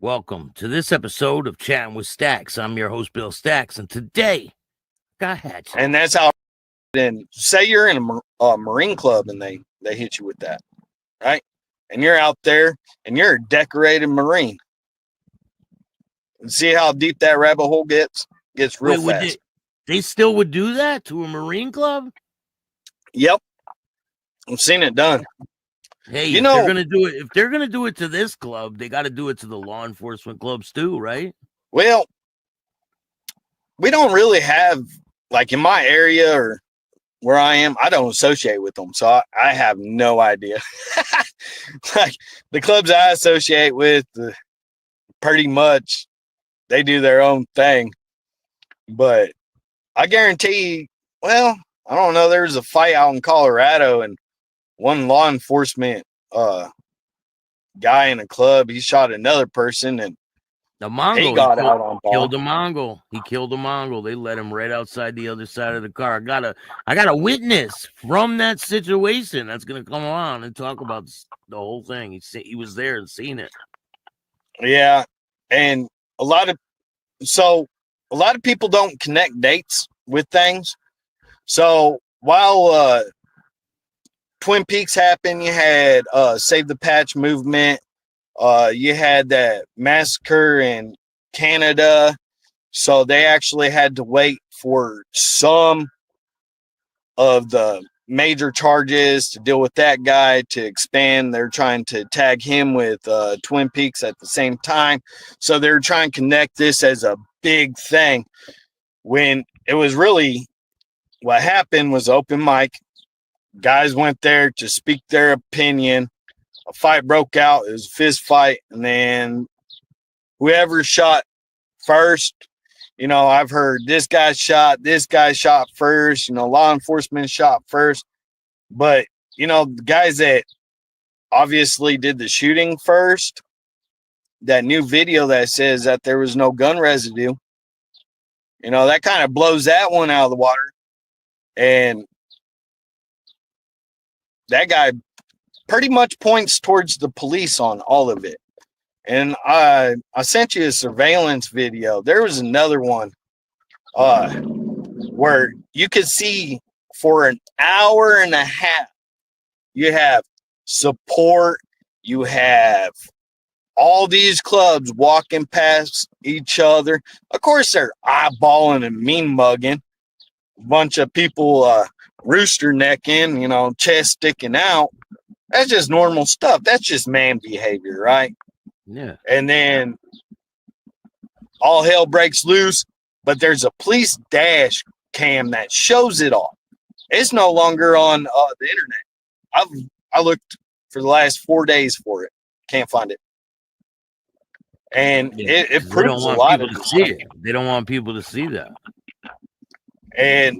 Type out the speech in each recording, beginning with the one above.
Welcome to this episode of Chatting with Stacks. I'm your host, Bill Stacks, and today, got Hatchet. And that's how, then say you're in a Marine club and they hit you with that, right? And you're out there and you're a decorated Marine. And see how deep that rabbit hole gets? Gets real fast. They still would do that to a Marine club? Yep. I've seen it done. Hey, if they're gonna do it, if they're gonna do it to this club, they got to do it to the law enforcement clubs too, right? Well, we don't really have, like in my area or where I am, I don't associate with them, so I have no idea. Like the clubs I associate with, pretty much they do their own thing. But I guarantee, well, I don't know. There was a fight out in Colorado, and one law enforcement guy in a club, he shot another person, and the Mongol he got out on ball. Killed a Mongol. He killed a Mongol. They let him right outside the other side of the car. I got a witness from that situation that's gonna come on and talk about the whole thing. He was there and seen it. Yeah, and a lot of people don't connect dates with things. So while Twin Peaks happened, you had Save the Patch movement. You had that massacre in Canada. So they actually had to wait for some of the major charges to deal with that guy to expand. They're trying to tag him with Twin Peaks at the same time. So they're trying to connect this as a big thing, when it was really what happened was open mic. Guys went there to speak their opinion. A fight broke out. It was a fist fight. And then whoever shot first, I've heard this guy shot first, law enforcement shot first. But, the guys that obviously did the shooting first, that new video that says that there was no gun residue, that kind of blows that one out of the water. And that guy pretty much points towards the police on all of it. And I sent you a surveillance video. There was another one where you could see for an hour and a half, you have support, you have all these clubs walking past each other. Of course, they're eyeballing and mean mugging. A bunch of people rooster necking, chest sticking out. That's just normal stuff. That's just man behavior, right? Yeah. And then all hell breaks loose, but there's a police dash cam that shows it all. It's no longer on the internet. I looked for the last 4 days for it. Can't find it. And it proves a lot of people to see it. They don't want people to see that. And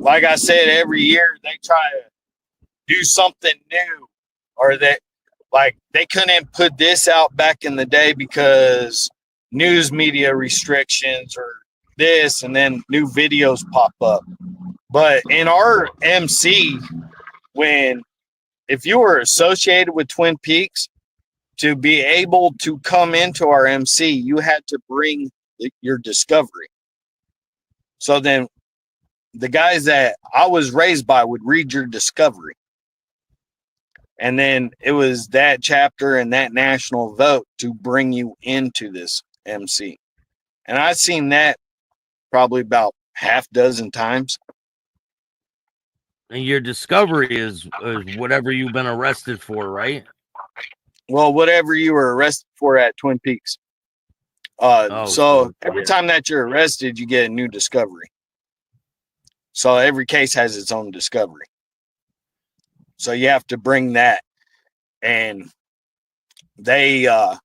like I said, every year they try to do something new, or that, like, they couldn't put this out back in the day because news media restrictions or this, and then new videos pop up. But in our MC, if you were associated with Twin Peaks, to be able to come into our MC, you had to bring your discovery. So then the guys that I was raised by would read your discovery. And then it was that chapter and that national vote to bring you into this MC. And I've seen that probably about half dozen times. And your discovery is whatever you've been arrested for, right? Well, whatever you were arrested for at Twin Peaks. So every time that you're arrested, you get a new discovery. So every case has its own discovery. So you have to bring that. And they, a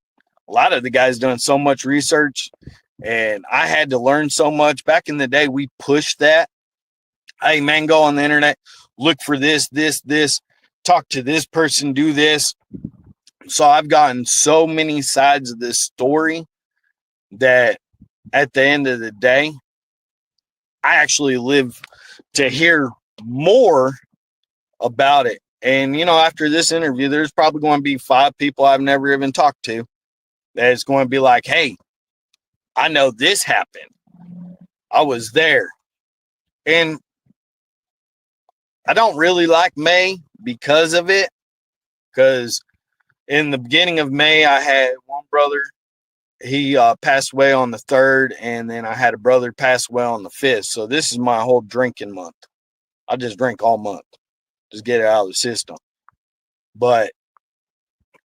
lot of the guys doing so much research, and I had to learn so much. Back in the day, we pushed that. Hey, man, go on the internet, look for this, talk to this person, do this. So I've gotten so many sides of this story that at the end of the day, I actually live to hear more about it. And, after this interview, there's probably going to be 5 people I've never even talked to that is going to be like, hey, I know this happened. I was there. And I don't really like May because of it. Because in the beginning of May, I had one brother. He passed away on the 3rd, and then I had a brother pass away on the 5th. So this is my whole drinking month. I just drink all month. Just get it out of the system. But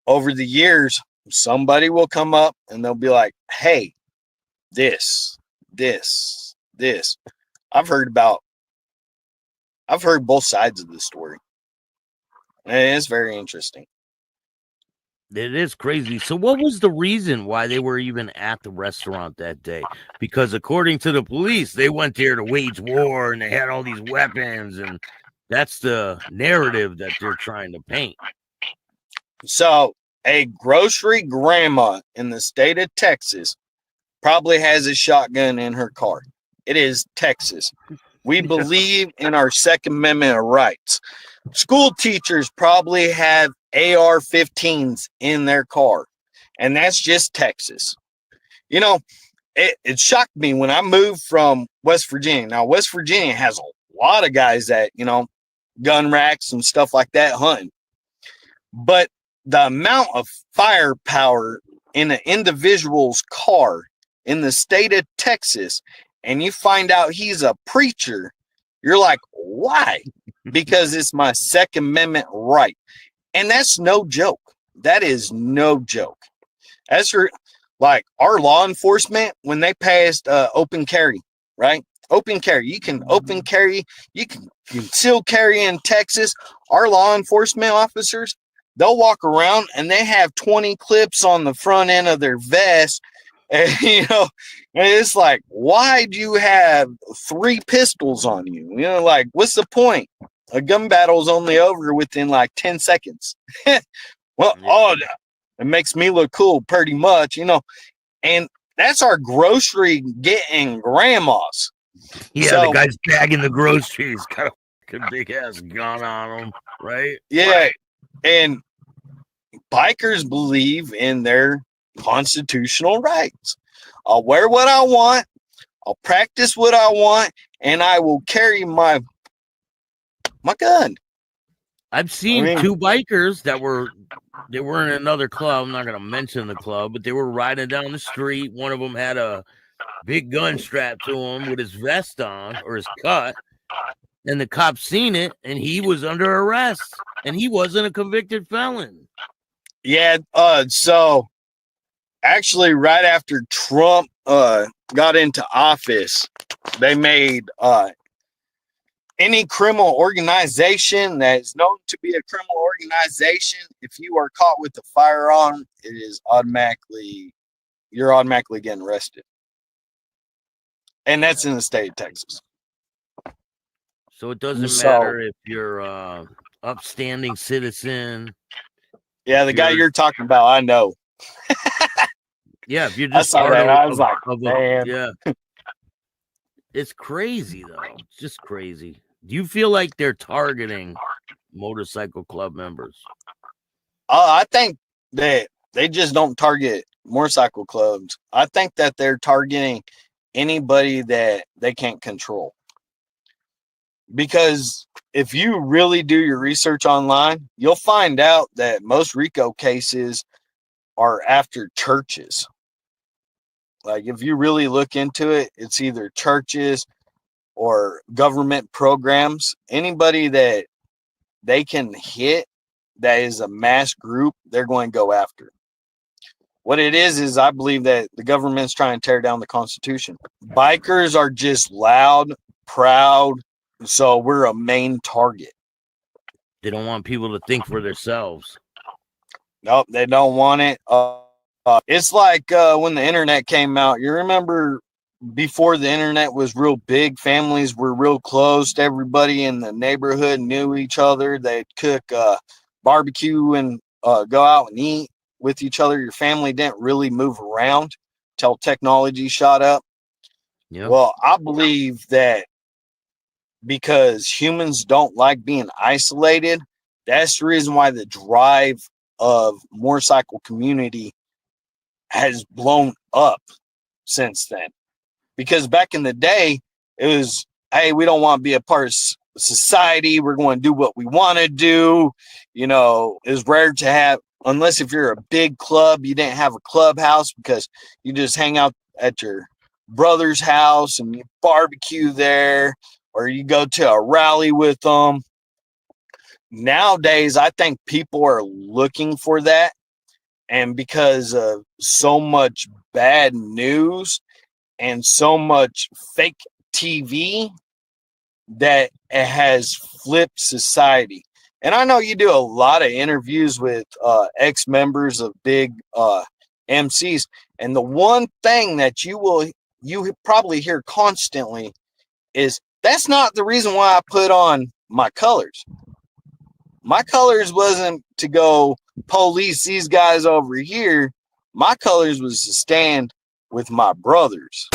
over the years, somebody will come up and they'll be like, hey, this. I've heard both sides of the story. And it's very interesting. It is crazy. So what was the reason why they were even at the restaurant that day? Because according to the police, they went there to wage war and they had all these weapons, and that's the narrative that they're trying to paint. So a grocery grandma in the state of Texas probably has a shotgun in her car. It is Texas. We believe in our Second Amendment rights. School teachers probably have AR-15s in their car, and that's just Texas. You know, it shocked me when I moved from West Virginia. Now, West Virginia has a lot of guys that, gun racks and stuff like that hunting. But the amount of firepower in an individual's car in the state of Texas, and you find out he's a preacher, you're like, why? Because it's my Second Amendment right. And that's no joke. That is no joke. As for like our law enforcement, when they passed open carry, right? Open carry. You can open carry. You can conceal carry in Texas. Our law enforcement officers, they'll walk around and they have 20 clips on the front end of their vest. And, and it's like, why do you have 3 pistols on you? Like, what's the point? A gun battle's only over within like 10 seconds. Well, it makes me look cool pretty much, and that's our grocery getting grandmas. Yeah, so, the guy's bagging the groceries, got a big ass gun on him, right? Yeah, right. And bikers believe in their constitutional rights. I'll wear what I want, I'll practice what I want, and I will carry my gun. I've seen 2 bikers that were in another club. I'm not going to mention the club, but they were riding down the street. One of them had a big gun strapped to him with his vest on or his cut, and the cops seen it, and he was under arrest, and he wasn't a convicted felon. Yeah. So actually, right after Trump got into office, they made any criminal organization that is known to be a criminal organization, if you are caught with a firearm, you're automatically getting arrested. And that's in the state of Texas. So it doesn't matter if you're a upstanding citizen. Yeah, the guy you're talking about, I know. Yeah, if you're just part of, I was like, man. Yeah. It's crazy though. It's just crazy. Do you feel like they're targeting motorcycle club members? I think that they just don't target motorcycle clubs. I think that they're targeting anybody that they can't control. Because if you really do your research online, you'll find out that most RICO cases are after churches. Like, if you really look into it, it's either churches or government programs. Anybody that they can hit that is a mass group, they're going to go after. What it is I believe that the government's trying to tear down the Constitution. Bikers are just loud, proud, so we're a main target. They don't want people to think for themselves. Nope, they don't want it. It's like when the internet came out. You remember before the internet was real big, families were real close. Everybody in the neighborhood knew each other. They'd cook barbecue and go out and eat with each other. Your family didn't really move around till technology shot up. Yep. Well, I believe that because humans don't like being isolated, that's the reason why the drive of motorcycle community has blown up since then. Because back in the day, it was, hey, we don't want to be a part of society. We're going to do what we want to do. You know, it's rare to have, unless if you're a big club, you didn't have a clubhouse because you just hang out at your brother's house and you barbecue there, or you go to a rally with them. Nowadays, I think people are looking for that. And because of so much bad news and so much fake TV, that it has flipped society. And I know you do a lot of interviews with ex-members of big MCs. And the one thing that you probably hear constantly is, that's not the reason why I put on my colors. My colors wasn't to go police these guys over here. My colors was to stand with my brothers.